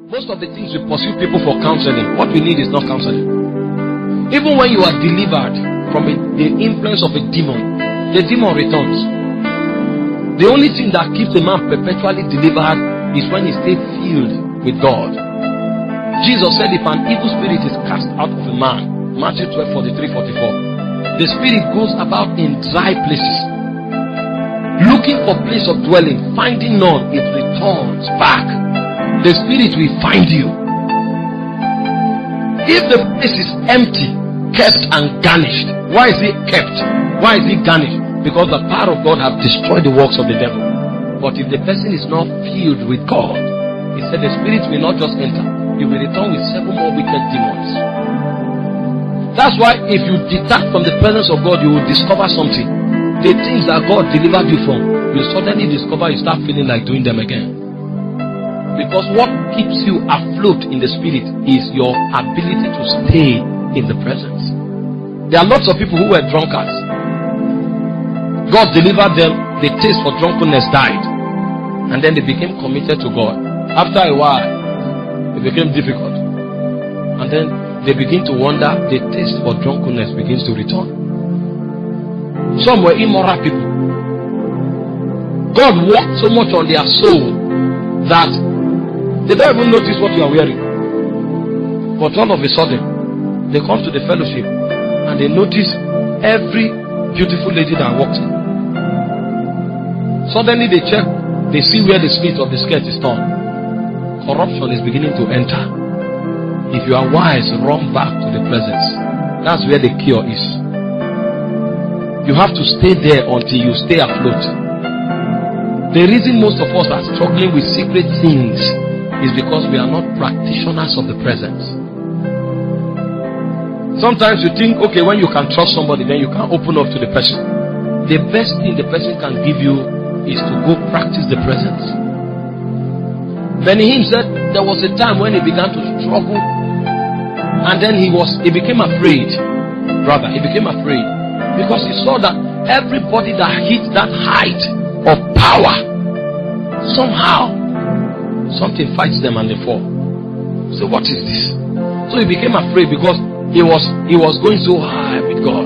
Most of the things we pursue people for counseling, what we need is not counseling. Even when you are delivered from the influence of a demon, the demon returns. The only thing that keeps a man perpetually delivered is when he stays filled with God. Jesus said if an evil spirit is cast out of a man, Matthew 12:43-44, the spirit goes about in dry places, looking for place of dwelling, finding none, it returns back. The spirit will find you. If the place is empty, kept and garnished, why is it kept? Why is it garnished? Because the power of God has destroyed the works of the devil. But if the person is not filled with God, he said the spirit will not just enter, he will return with 7 more wicked demons. That's why if you detach from the presence of God, you will discover something. The things that God delivered you from, you suddenly discover you start feeling like doing them again. Because what keeps you afloat in the spirit is your ability to stay in the presence. There are lots of people who were drunkards. God delivered them, the taste for drunkenness died. And then they became committed to God. After a while, it became difficult. And then they begin to wonder, the taste for drunkenness begins to return. Some were immoral people. God worked so much on their soul that they don't even notice what you are wearing. But all of a sudden, they come to the fellowship and they notice every beautiful lady that walks in. Suddenly they check, they see where the slit of the skirt is torn. Corruption is beginning to enter. If you are wise, run back to the presence. That's where the cure is. You have to stay there until you stay afloat. The reason most of us are struggling with secret things is because we are not practitioners of the presence. Sometimes you think, okay, when you can trust somebody, then you can open up to the person. The best thing the person can give you is to go practice the presence. Benny Hinn said there was a time when he began to struggle, and then he became afraid. Brother, he became afraid because he saw that everybody that hit that height of power, somehow something fights them and they fall. So what is this? So he became afraid because he was going so high with God.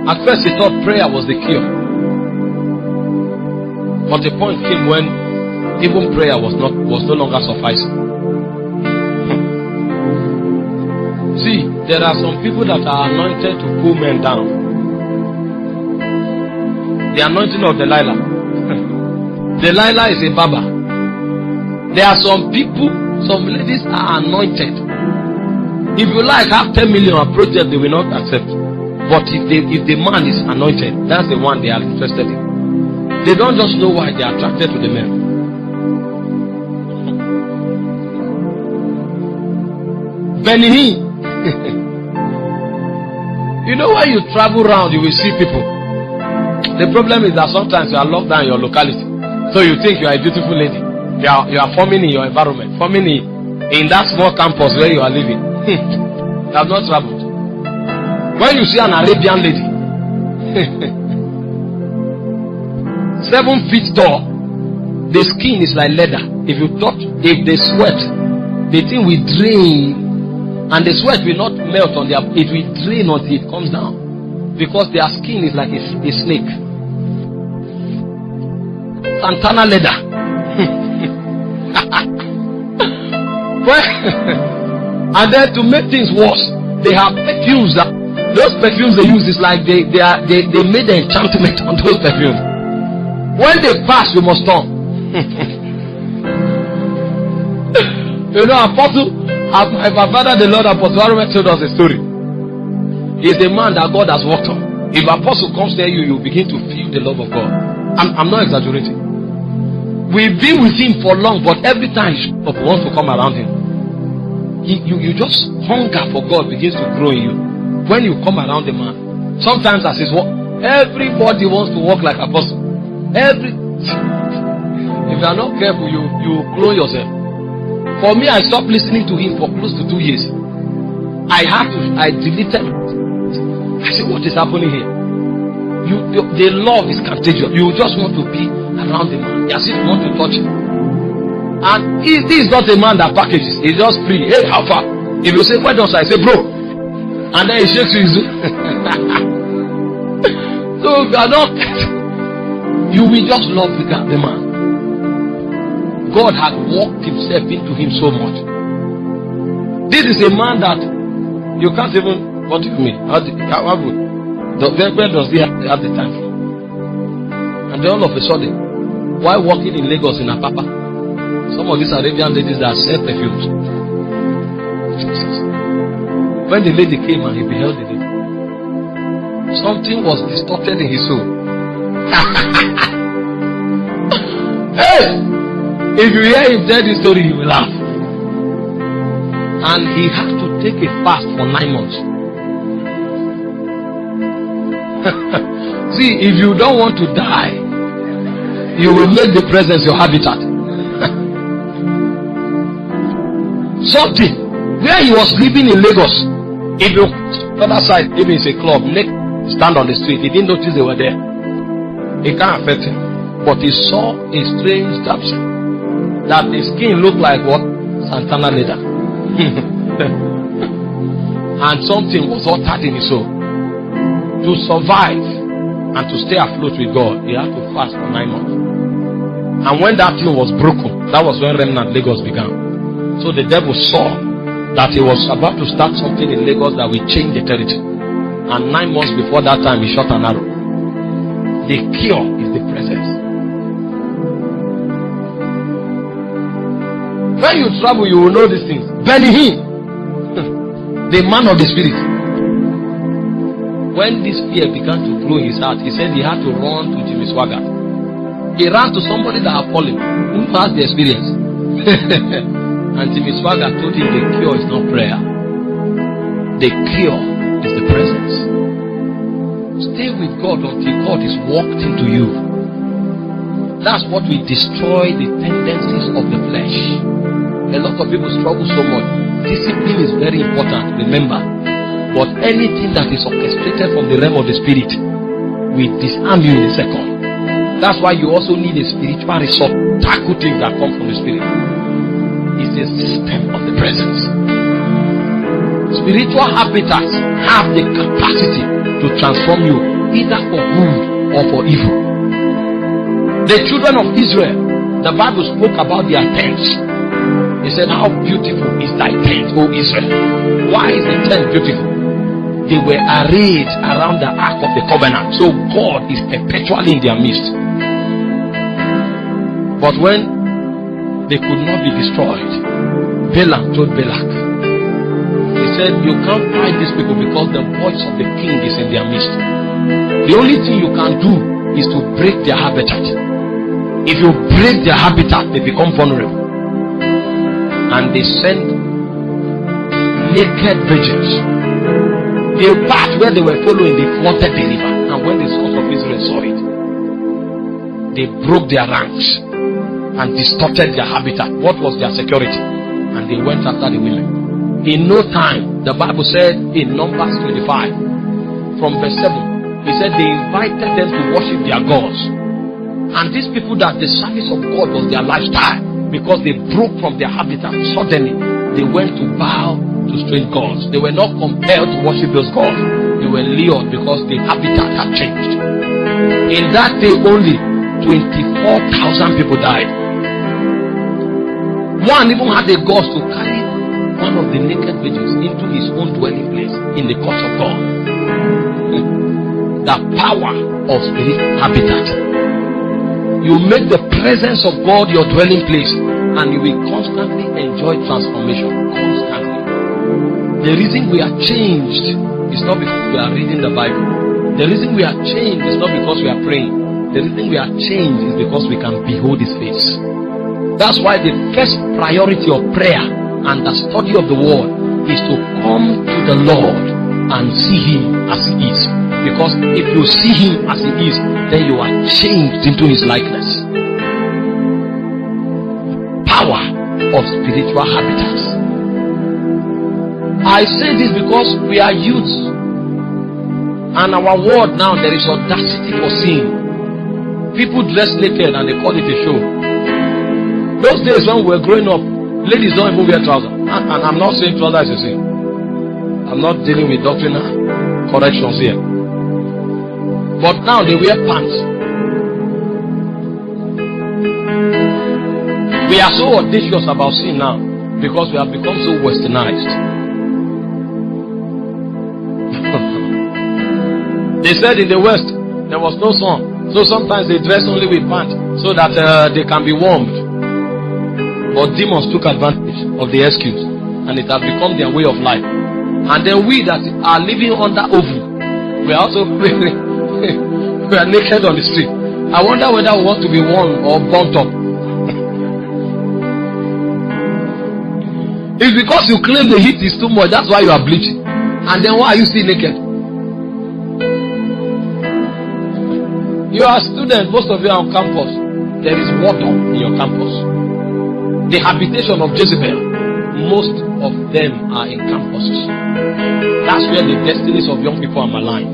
At first he thought prayer was the cure. But the point came when even prayer was no longer sufficing. See, there are some people that are anointed to pull men down. The anointing of Delilah. Delilah is a baba. There are some people, some ladies are anointed. If you like have 10 million approach them, they will not accept. But if the man is anointed, that's the one they are interested in. They don't just know why they are attracted to the men. Benny Hinn. You know, when you travel around, you will see people. The problem is that sometimes you are locked down in your locality. So you think you are a beautiful lady. You are forming in your environment, forming in that small campus where you are living. You have not traveled. When you see an Arabian lady, 7 feet tall, the skin is like leather. If they sweat, the thing will drain, and the sweat will not melt on their. It will drain until it comes down, because their skin is like a snake. Santana leather. And then to make things worse, they have perfumes. Those perfumes they use is like they made the enchantment on those perfumes. When they pass, you must turn. You know, Apostle, my father, the Lord Apostle Orokpo told us a story. He's the man that God has worked on. If Apostle comes near you, you begin to feel the love of God. I'm not exaggerating. We've been with him for long, but every time he wants to come around him, you just hunger for God begins to grow in you. When you come around the man, sometimes as his work, everybody wants to walk like Apostle. If you are not careful, you clone yourself. For me, I stopped listening to him for close to 2 years. I deleted it. I said, what is happening here? The love is contagious. You just want to be around the man, as if you want to touch him. And this is not a man that packages. He's just free. Hey, how far? If you say, where does I say, bro? And then he shakes you. So if you are not, you will just love the man. God had walked himself into him so much. This is a man that you can't even, what do you mean? Where does he have the time for? And then all of a sudden, while walking in Lagos in Apapa, some of these Arabian ladies that sell perfumes. When the lady came and he beheld the lady, something was distorted in his soul. Hey! If you hear him tell this story, you will laugh. And he had to take a fast for 9 months. See, if you don't want to die, you will make the presence your habitat. Something where he was living in Lagos, if you other side, maybe it's a club, stand on the street, he didn't notice they were there. It can't affect him. But he saw a strange damsel that the skin looked like what? Santana leather. And something was altered in his soul. To survive and to stay afloat with God, he had to fast for 9 months. And when that thing was broken, that was when Remnant Lagos began. So the devil saw that he was about to start something in Lagos that will change the territory. And 9 months before that time, he shot an arrow. The cure is the presence. When you travel, you will know these things. Benny Hinn, the man of the spirit. When this fear began to grow in his heart, he said he had to run to Jimmy Swaggart. He ran to somebody that had fallen, who has the experience. And Jimmy Swaggart told him the cure is not prayer. The cure is the presence. Stay with God until God is walked into you. That's what will destroy the tendencies of the flesh. A lot of people struggle so much. Discipline is very important, remember. But anything that is orchestrated from the realm of the spirit will disarm you in a second. That's why you also need a spiritual resort. Tackle things that come from the spirit. It's a system of the presence. Spiritual habitats have the capacity to transform you either for good or for evil. The children of Israel, the Bible spoke about their tents. He said, how beautiful is thy tent, O Israel. Why is the tent beautiful? They were arrayed around the ark of the covenant. So God is perpetually in their midst. But when they could not be destroyed, Balaam told Balak, he said, you can't fight these people because the voice of the king is in their midst. The only thing you can do is to break their habitat. If you break their habitat, they become vulnerable. And they sent naked virgins. The path where they were following, they flooded the river. And when the sons of Israel saw it, they broke their ranks and distorted their habitat. What was their security? And they went after the women. In no time, the Bible said in Numbers 25, from verse 7, he said they invited them to worship their gods. And these people, that the service of God was their lifestyle, because they broke from their habitat. Suddenly, they went to bow to strange gods. They were not compelled to worship those gods. They were lured because the habitat had changed. In that day only, 24,000 people died. One even had the guts to carry one of the naked virgins into his own dwelling place in the courts of God. The power of spirit habitat. You make the presence of God your dwelling place, and you will constantly enjoy transformation. Constantly. The reason we are changed is not because we are reading the Bible. The reason we are changed is not because we are praying. The reason we are changed is because we can behold His face. That's why the first priority of prayer and the study of the Word is to come to the Lord and see Him as He is. Because if you see Him as He is, then you are changed into His likeness. Power of spiritual habitats. I say this because we are youths, and our world now, there is audacity for sin. People dress naked and they call it a show. Those days when we were growing up, ladies don't even wear trousers. And I'm not saying trousers is a sin. I'm not dealing with doctrinal corrections here. But now they wear pants. We are so audacious about sin now because we have become so westernized. They said in the West there was no sun, so sometimes they dress only with pants so that they can be warmed. But demons took advantage of the excuse, and it has become their way of life. And then we that are living under oven, we are also we are naked on the street. I wonder whether we want to be warm or burnt up. It's because you claim the heat is too much, that's why you are bleaching. And then why are you still naked? You are students, most of you are on campus. There is water in your campus. The habitation of Jezebel, most of them are in campuses. That's where the destinies of young people are maligned.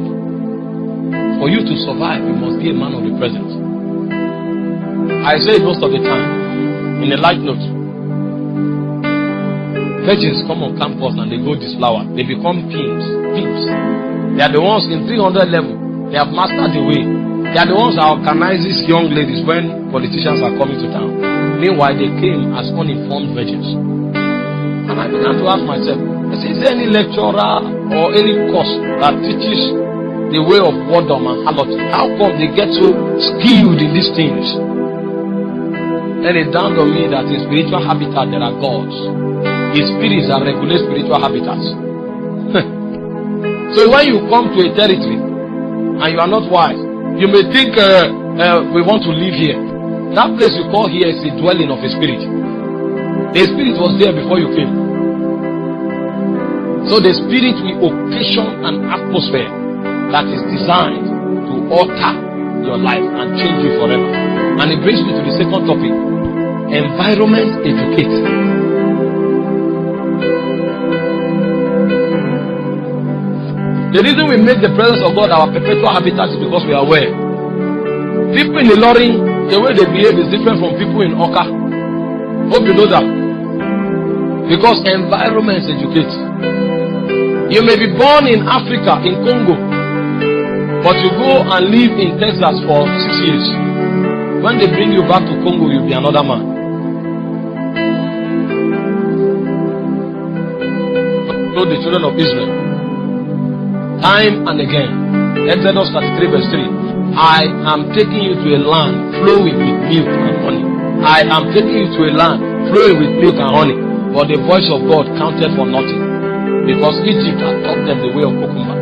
For you to survive, you must be a man of the present. I say it most of the time. In a light note, virgins come on campus and they go disflower. They become pimps. They are the ones in 300 level. They have mastered the way. They are the ones that organizes young ladies when politicians are coming to town. Meanwhile, they came as uninformed virgins. And I began to ask myself, is there any lecturer or any course that teaches the way of whoredom and harlotry? How come they get so skilled in these things? Then it dawned on me that in spiritual habitat there are gods. His spirits that regulate spiritual habitats. So when you come to a territory and you are not wise, you may think we want to live here. That place you call here is the dwelling of a spirit. The spirit was there before you came. So the spirit will occasion an atmosphere that is designed to alter your life and change you forever. And it brings me to the second topic. Environment educate. The reason we make the presence of God our perpetual habitat is because we are aware. People in the Ilorin, the way they behave is different from people in Oka. Hope you know that. Because environments educate. You may be born in Africa, in Congo, but you go and live in Texas for 6 years. When they bring you back to Congo, you'll be another man. Told the children of Israel time and again, Exodus 33 verse 3, I am taking you to a land flowing with milk and honey. I am taking you to a land flowing with milk and honey. But the voice of God counted for nothing, because Egypt had taught them the way of cucumber.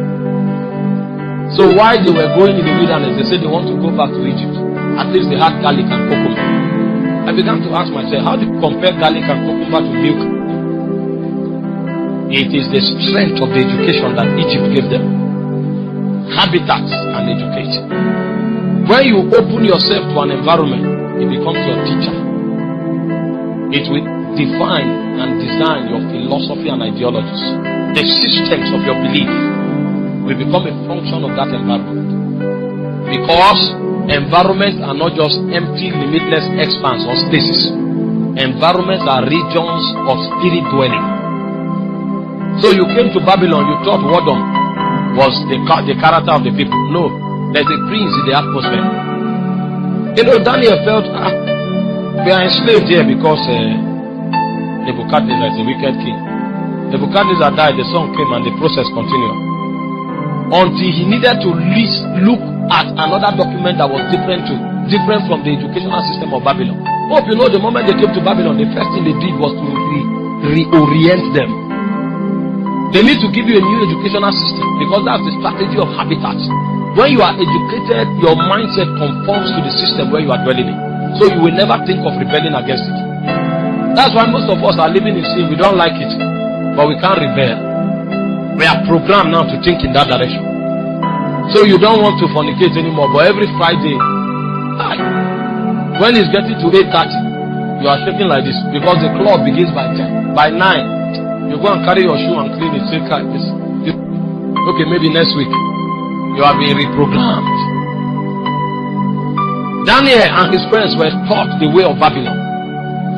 So while they were going in the wilderness, they said they want to go back to Egypt. At least they had garlic and cucumber. I began to ask myself, how do you compare garlic and cucumber to milk? It is the strength of the education that Egypt gave them. Habitats and education. When you open yourself to an environment, it becomes your teacher. It will define and design your philosophy and ideologies. The systems of your belief will become a function of that environment. Because environments are not just empty, limitless expanse or spaces. Environments are regions of spirit dwelling. So you came to Babylon, you thought whoredom was the character of the people. No, there's a prince in the atmosphere. You know, Daniel felt, we are enslaved here because Nebuchadnezzar is a wicked king. Nebuchadnezzar died, the son came and the process continued. Until he needed to look at another document that was different from the educational system of Babylon. Hope you know, the moment they came to Babylon, the first thing they did was to reorient them. They need to give you a new educational system, because that's the strategy of habitats. When you are educated, your mindset conforms to the system where you are dwelling in. So you will never think of rebelling against it. That's why most of us are living in sin. We don't like it, but we can't rebel. We are programmed now to think in that direction. So you don't want to fornicate anymore, but every Friday, when it's getting to 8:30, you are shaking like this, because the club begins by 10. By 9, you go and carry your shoe and clean it. Say, okay, maybe next week. You are being reprogrammed. Daniel and his friends were taught the way of Babylon.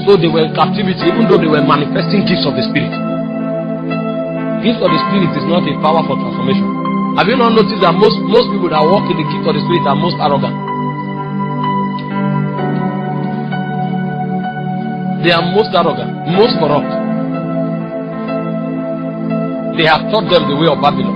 So they were in captivity, even though they were manifesting gifts of the Spirit. Gift of the Spirit is not a power for transformation. Have you not noticed that most people that walk in the gift of the Spirit are most arrogant? They are most arrogant, most corrupt. They have taught them the way of Babylon.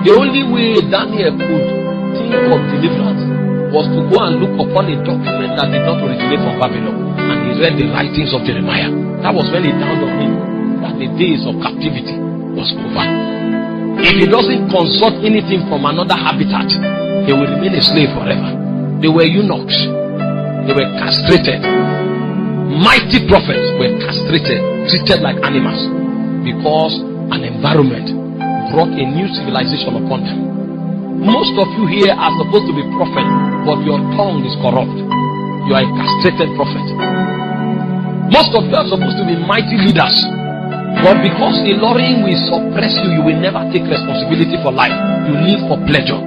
The only way Daniel could think of deliverance was to go and look upon a document that did not originate from Babylon. And he read the writings of Jeremiah. That was when it dawned on him that the days of captivity was over. If he doesn't consult anything from another habitat, he will remain a slave forever. They were eunuchs. They were castrated. Mighty prophets were castrated, treated like animals, because an environment brought a new civilization upon them. Most of you here are supposed to be prophets, but your tongue is corrupt. You are a castrated prophet. Most of you are supposed to be mighty leaders, but because alluring will suppress you, you will never take responsibility for life. You live for pleasure.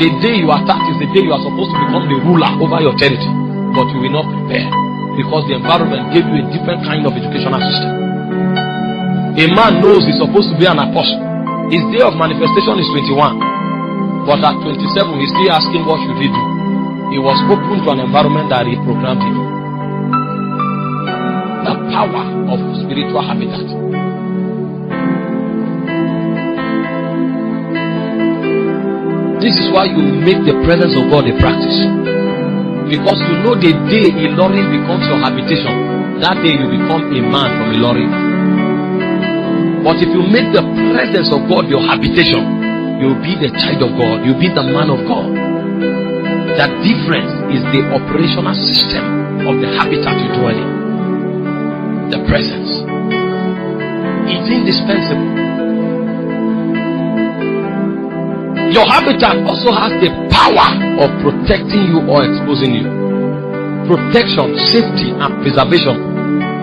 The day you attack is the day you are supposed to become the ruler over your territory, but you will not prepare, because the environment gave you a different kind of educational system. A man knows he's supposed to be an apostle. His day of manifestation is 21. But at 27, he's still asking what should he do. He was open to an environment that reprogrammed him. The power of spiritual habitat. This is why you make the presence of God a practice. Because you know the day Ilorin becomes your habitation, that day you become a man from Ilorin. But if you make the presence of God your habitation, you'll be the child of God, you'll be the man of God. The difference is the operational system of the habitat you dwell in. The presence. It's indispensable. Your habitat also has the power of protecting you or exposing you. Protection, safety, and preservation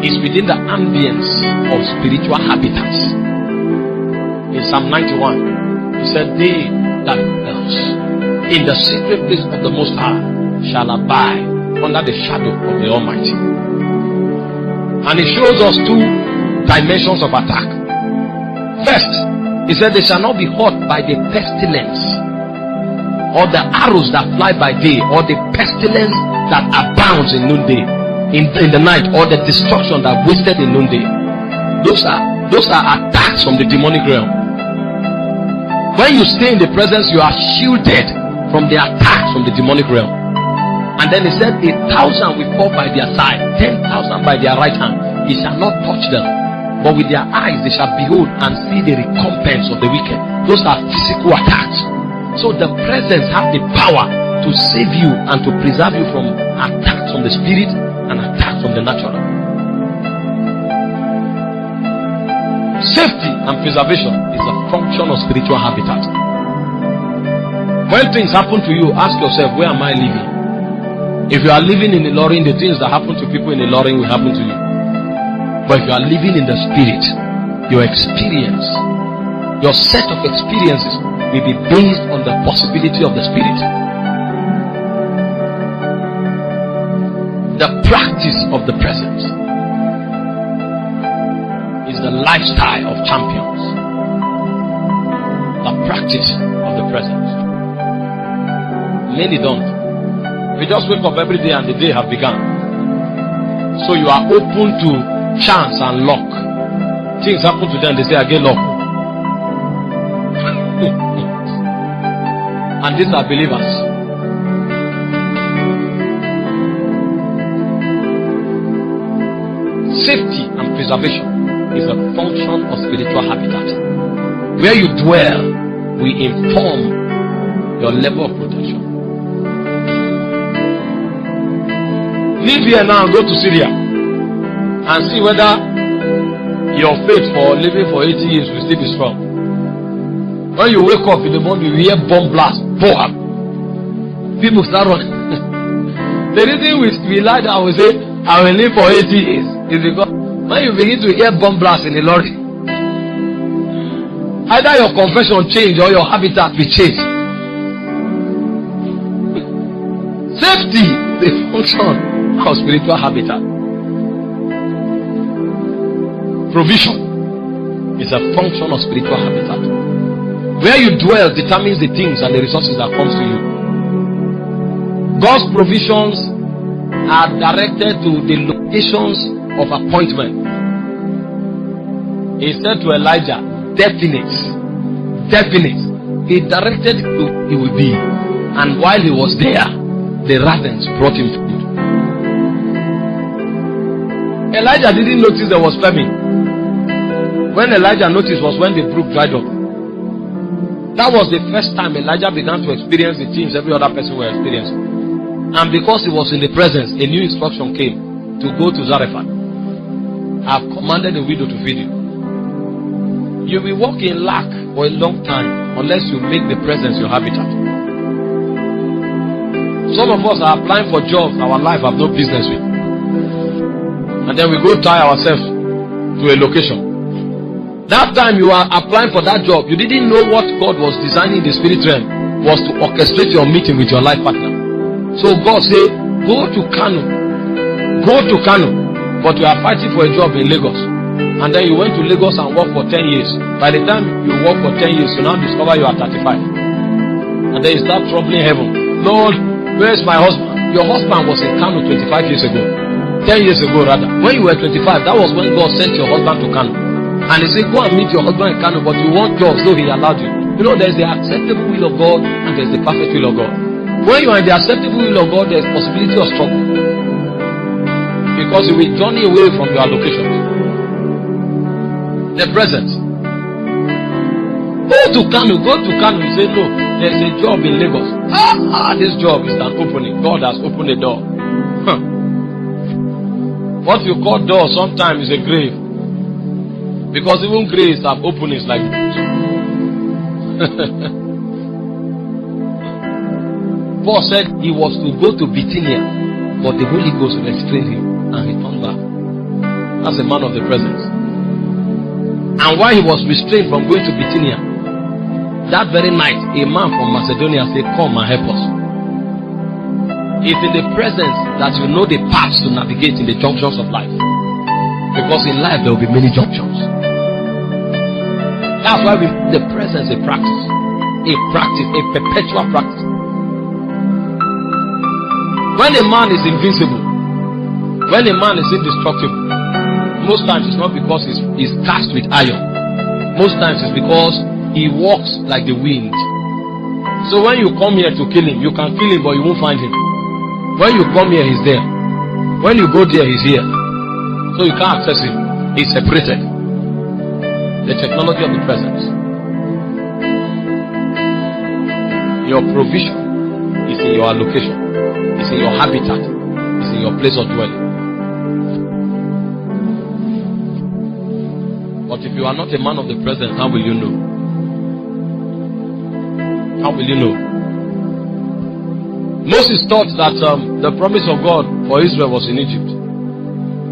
is within the ambience of spiritual habitats. In Psalm 91, he said, "They that dwell in the secret place of the Most High shall abide under the shadow of the Almighty." And it shows us two dimensions of attack. First, he said, "They shall not be hurt by the pestilence, or the arrows that fly by day, or the pestilence that abounds in noonday, in the night, or the destruction that wasted in noonday." Those are attacks from the demonic realm. When you stay in the presence, you are shielded from the attacks from the demonic realm. And then he said, 1,000 will fall by their side, 10,000 by their right hand. It shall not touch them. But with their eyes they shall behold and see the recompense of the wicked. Those are physical attacks. So the presence has the power to save you and to preserve you from attacks from the spirit and attacks from the natural. Safety and preservation is a function of spiritual habitat. When things happen to you, ask yourself, where am I living? If you are living in Ilorin, the things that happen to people in Ilorin will happen to you. But if you are living in the spirit, your experience, your set of experiences will be based on the possibility of the spirit. The practice of the presence is the lifestyle of champions. The practice of the presence. Many don't. We just wake up every day and the day have begun. So you are open to chance and luck. Things happen to them, they say, I get luck. And these are believers. Safety and preservation is a function of spiritual habitat. Where you dwell will inform your level of protection. Live here now and go to Syria and see whether your faith for living for 80 years will still be strong. When you wake up in the morning, you hear bomb blast, boom. People start running. The reason we lie down, we say, I will live for 80 years, is because when you begin to hear bomb blast in the lorry, either your confession change or your habitat will change. Safety, the function of spiritual habitat. Provision is a function of spiritual habitat. Where you dwell determines the things and the resources that comes to you. God's provisions are directed to the locations of appointment. He said to Elijah, definite. He directed to he would be. And while he was there, the ravens brought him food. Elijah didn't notice there was famine. When Elijah noticed was when the brook dried up. That was the first time Elijah began to experience the things every other person were experiencing. And because he was in the presence, a new instruction came to go to Zarephath. I have commanded the widow to feed you. You will walk in lack for a long time unless you make the presence your habitat. Some of us are applying for jobs our life have no business with. And then we go tie ourselves to a location. That time you are applying for that job, you didn't know what God was designing in the spirit realm was to orchestrate your meeting with your life partner. So God said, go to Kano, but you are fighting for a job in Lagos. And then you went to Lagos and worked for 10 years. By the time you work for 10 years, you now discover you are 35. And then you start troubling heaven. Lord, where is my husband? Your husband was in Kano 25 years ago. 10 years ago rather. When you were 25, that was when God sent your husband to Kano. And he said, go and meet your husband in Kano, but you want jobs, so he allowed you. You know, there's the acceptable will of God and there's the perfect will of God. When you are in the acceptable will of God, there's possibility of struggle. Because you will journey away from your allocations. The present. Go to Kano. You say, no, there's a job in Lagos. This job is an opening. God has opened a door. What you call door sometimes is a grave. Because even graves have openings like this. Paul said he was to go to Bithynia, but the Holy Ghost restrained him and he turned back. That's a man of the presence. And while he was restrained from going to Bithynia, that very night, a man from Macedonia said, come and help us. It's in the presence that you know the paths to navigate in the junctions of life. Because in life there will be many junctions. That's why we make the presence a practice, a perpetual practice. When a man is invincible, when a man is indestructible, most times it's not because he's cast with iron. Most times it's because he walks like the wind. So when you come here to kill him, you can kill him but you won't find him. When you come here, he's there. When you go there, he's here. So you can't access him. He's separated. The technology of the presence. Your provision is in your allocation. It's in your habitat. It's in your place of dwelling. But if you are not a man of the presence, how will you know? How will you know? Moses thought that the promise of God for Israel was in Egypt.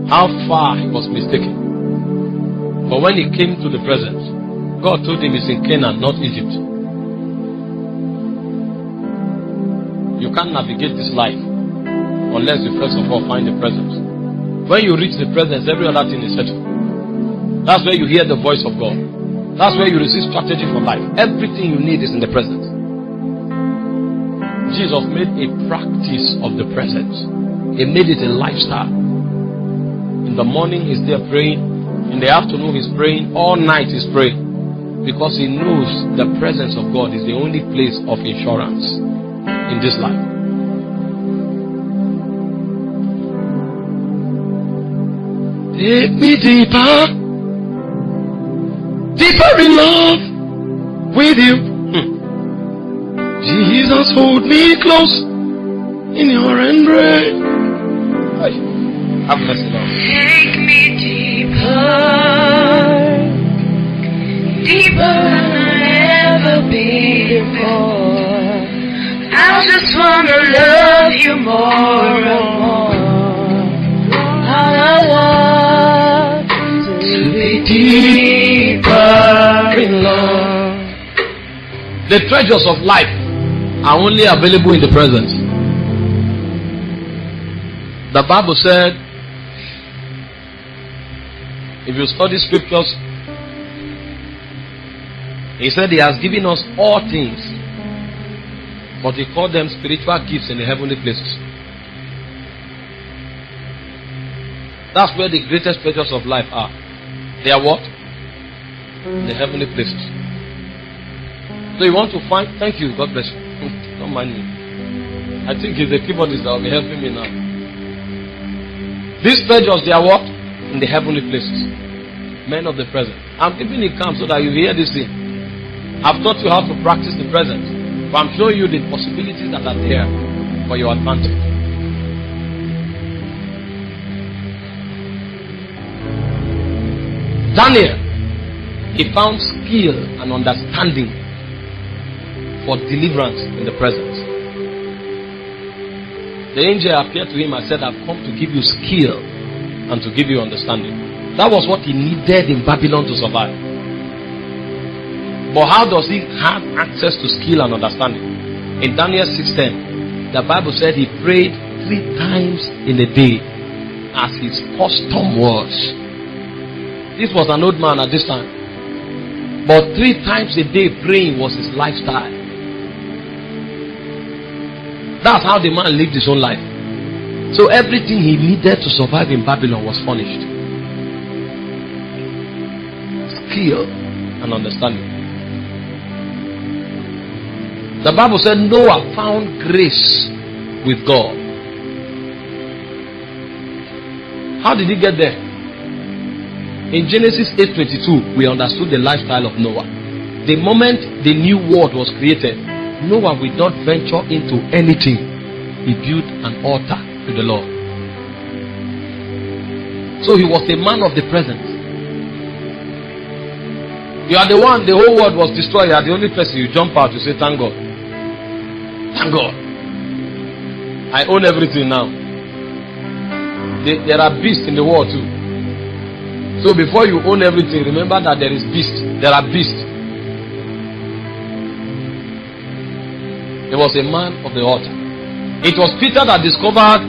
How far he was mistaken. But when he came to the presence, God told him it's in Canaan, not Egypt. You can't navigate this life unless you first of all find the presence. When you reach the presence, every other thing is settled. That's where you hear the voice of God. That's where you receive strategy for life. Everything you need is in the presence. Jesus made a practice of the presence. He made it a lifestyle. In the morning he's there praying. In the afternoon he's praying. All night he's praying. Because he knows the presence of God is the only place of insurance in this life. Take me deeper, deeper in love with you. Jesus, hold me close in your embrace. Have mercy, Lord. Take me deeper than I've ever been before. I just wanna love you more and more. I want to be deeper in love. The treasures of life are only available in the presence. The Bible said, If you study scriptures, he said he has given us all things, but he called them spiritual gifts in the heavenly places. That's where the greatest treasures of life are. They are what? In the heavenly places. So you want to find, thank you, God bless you. Don't mind me. I think it's the keyboardist that will be helping me now. These treasures, they are what? In the heavenly places. Men of the present. I'm keeping it calm so that you hear this thing. I've taught you how to practice the present, but I'm showing you the possibilities that are there for your advantage. Daniel, he found skill and understanding for deliverance in the present. The angel appeared to him and said, I've come to give you skill and to give you understanding. That was what he needed in Babylon to survive. But how does he have access to skill and understanding? In Daniel 6:10, the Bible said he prayed 3 times in a day as his custom was. This was an old man at this time. But 3 times a day praying was his lifestyle. That's how the man lived his own life. So everything he needed to survive in Babylon was furnished. Skill and understanding. The Bible said Noah found grace with God. How did he get there? In Genesis 8:22, we understood the lifestyle of Noah. The moment the new world was created, Noah would not venture into anything. He built an altar to the Lord. So he was a man of the present. You are the one, the whole world was destroyed. You are the only person. You jump out, you say, thank God. Thank God. I own everything now. There are beasts in the world too. So before you own everything, remember that there is beast. There are beasts. He was a man of the altar. It was Peter that discovered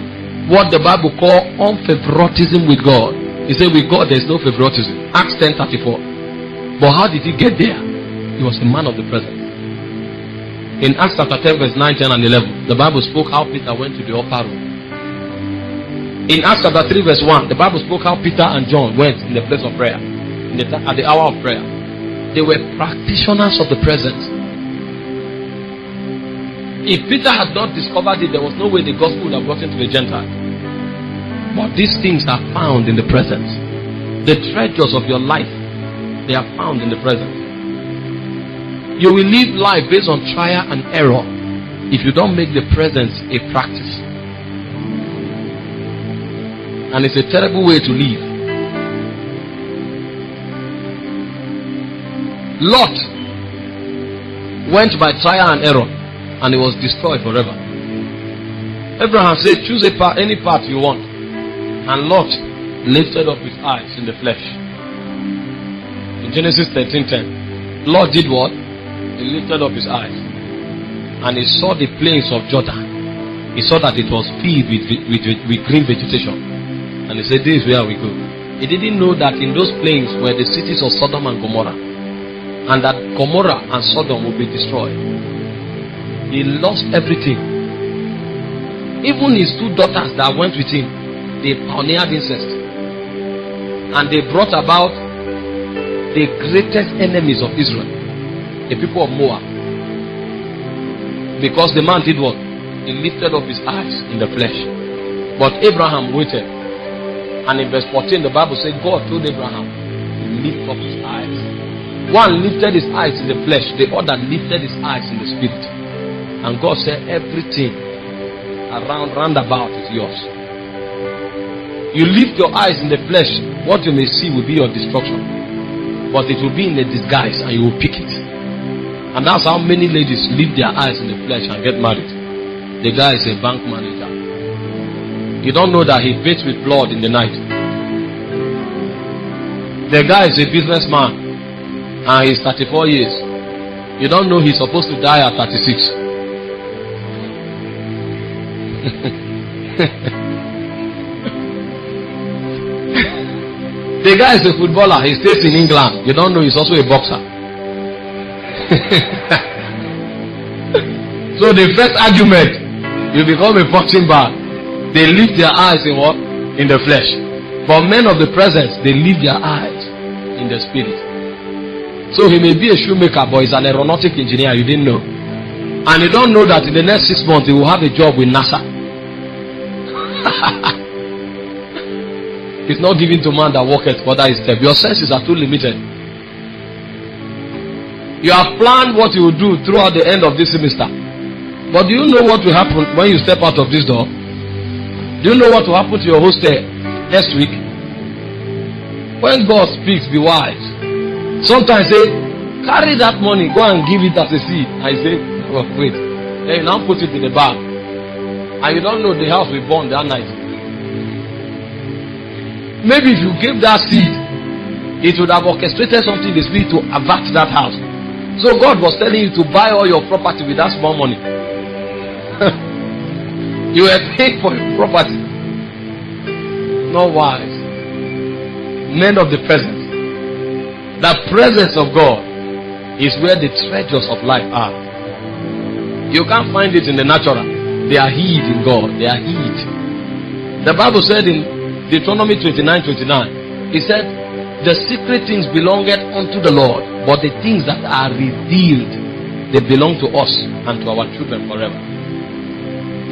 what the Bible called unfavoritism with God. He said with God there is no favoritism. Acts 10:34. But how did he get there? He was a man of the present. In Acts chapter 10 verse 9, 10 and 11, the Bible spoke how Peter went to the upper room. In Acts chapter 3 verse 1, the Bible spoke how Peter and John went in the place of prayer, at the hour of prayer. They were practitioners of the present. If Peter had not discovered it, there was no way the gospel would have gotten to the Gentiles. But these things are found in the present. The treasures of your life, they are found in the present. You will live life based on trial and error if you don't make the present a practice. And it's a terrible way to live. Lot went by trial and error and it was destroyed forever. Abraham said, choose any path you want. And Lot lifted up his eyes in the flesh. In Genesis 13:10, Lot did what? He lifted up his eyes and he saw the plains of Jordan. He saw that it was filled with green vegetation. And he said, this is where we go. He didn't know that in those plains were the cities of Sodom and Gomorrah, and that Gomorrah and Sodom would be destroyed. He lost everything. Even his 2 daughters that went with him, they pioneered incest. And they brought about the greatest enemies of Israel, the people of Moab. Because the man did what? He lifted up his eyes in the flesh. But Abraham waited. And in verse 14, the Bible says, God told Abraham to lift up his eyes. One lifted his eyes in the flesh, the other lifted his eyes in the spirit. And God said, everything round about is yours. You lift your eyes in the flesh, what you may see will be your destruction. But it will be in a disguise and you will pick it. And that's how many ladies lift their eyes in the flesh and get married. The guy is a bank manager. You don't know that he bathes with blood in the night. The guy is a businessman and he's 34 years. You don't know he's supposed to die at 36. The guy is a footballer. He stays in England. You don't know he's also a boxer. So the first argument, you become a boxing bag. They lift their eyes in what? In the flesh. But men of the presence, they lift their eyes in the spirit. So he may be a shoemaker, but he's an aeronautic engineer. You didn't know. And you don't know that in the next 6 months he will have a job with NASA. It's not given to man that walketh, but that is step. Your senses are too limited. You have planned what you will do throughout the end of this semester. But do you know what will happen when you step out of this door? Do you know what will happen to your hostel next week? When God speaks, be wise. Sometimes say, carry that money, go and give it as a seed. I say, oh, wait. Then you now put it in the bag. And you don't know the house will burn that night. Maybe if you gave that seed, it would have orchestrated something in the spirit to avert that house. So God was telling you to buy all your property with that small money. You were paying for your property. Not wise. Men of the presence. The presence of God is where the treasures of life are. You can't find it in the natural. They are hid in God. They are hid. The Bible said in Deuteronomy 29:29, it said, the secret things belongeth unto the Lord, but the things that are revealed, they belong to us and to our children forever.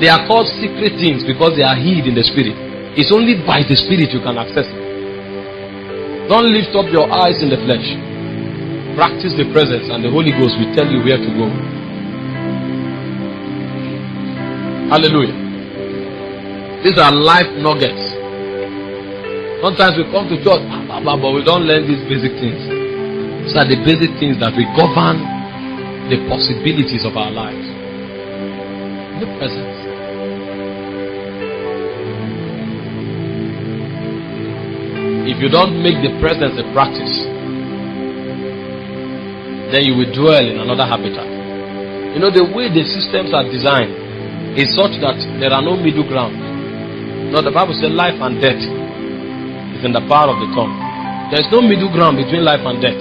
They are called secret things because they are hid in the spirit. It's only by the spirit you can access it. Don't lift up your eyes in the flesh. Practice the presence and the Holy Ghost will tell you where to go. Hallelujah. These are life nuggets. Sometimes we come to church, but we don't learn these basic things. These are the basic things that will govern the possibilities of our lives. The presence. If you don't make the presence a practice, then you will dwell in another habitat. You know, the way the systems are designed is such that there are no middle ground. No, the Bible says life and death is in the power of the tongue. There is no middle ground between life and death.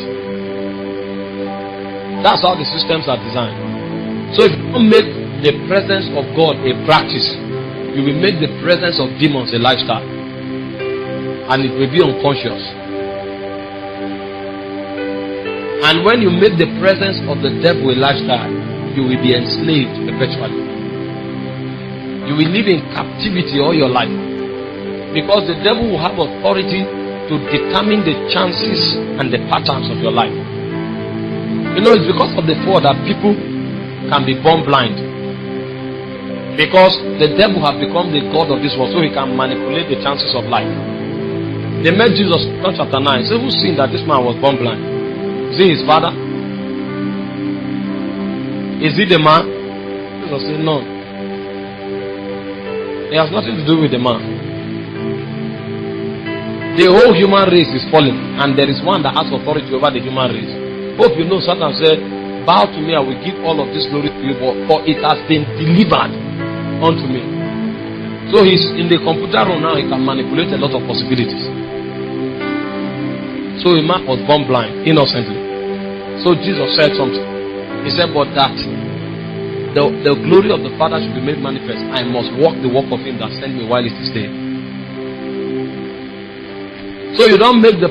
That's how the systems are designed. So if you don't make the presence of God a practice, you will make the presence of demons a lifestyle. And it will be unconscious. And when you make the presence of the devil a lifestyle, you will be enslaved perpetually. You will live in captivity all your life. Because the devil will have authority to determine the chances and the patterns of your life. You know, it's because of the fall that people can be born blind. Because the devil has become the god of this world, so he can manipulate the chances of life. They met Jesus in John chapter 9. Say, who's seen that this man was born blind? Is he his father? Is he the man? Jesus said, no. It has nothing to do with the man. The whole human race is fallen, and there is one that has authority over the human race. Hope you know Satan said, bow to me, I will give all of this glory to you, for it has been delivered unto me. So he's in the computer room now, he can manipulate a lot of possibilities. So a man was born blind, innocently. So Jesus said something. He said, but that the glory of the Father should be made manifest, I must walk the walk of him that sent me while it is day. So you don't make the